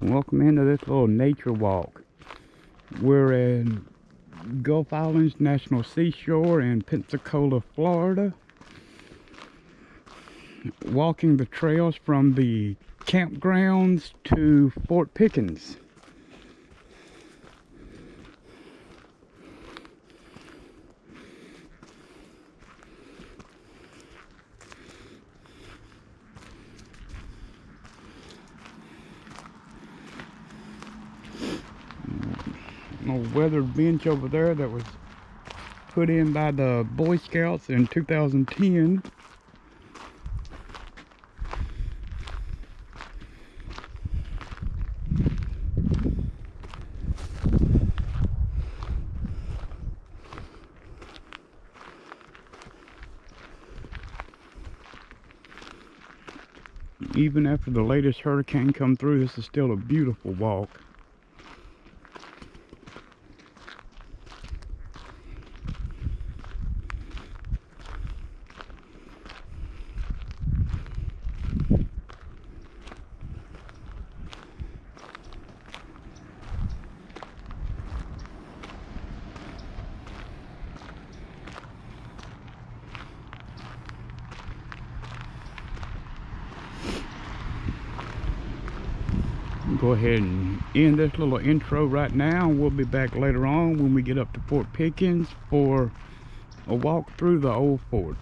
Welcome into this little nature walk. We're in Gulf Islands National Seashore in Pensacola, Florida. Walking the trails from the campgrounds to Fort Pickens. Old weathered bench over there that was put in by the Boy Scouts in 2010. Even after the latest hurricane come through, this is still a beautiful walk. Go ahead and end this little intro right now. We'll be back later on when we get up to Fort Pickens for a walk through the old fort.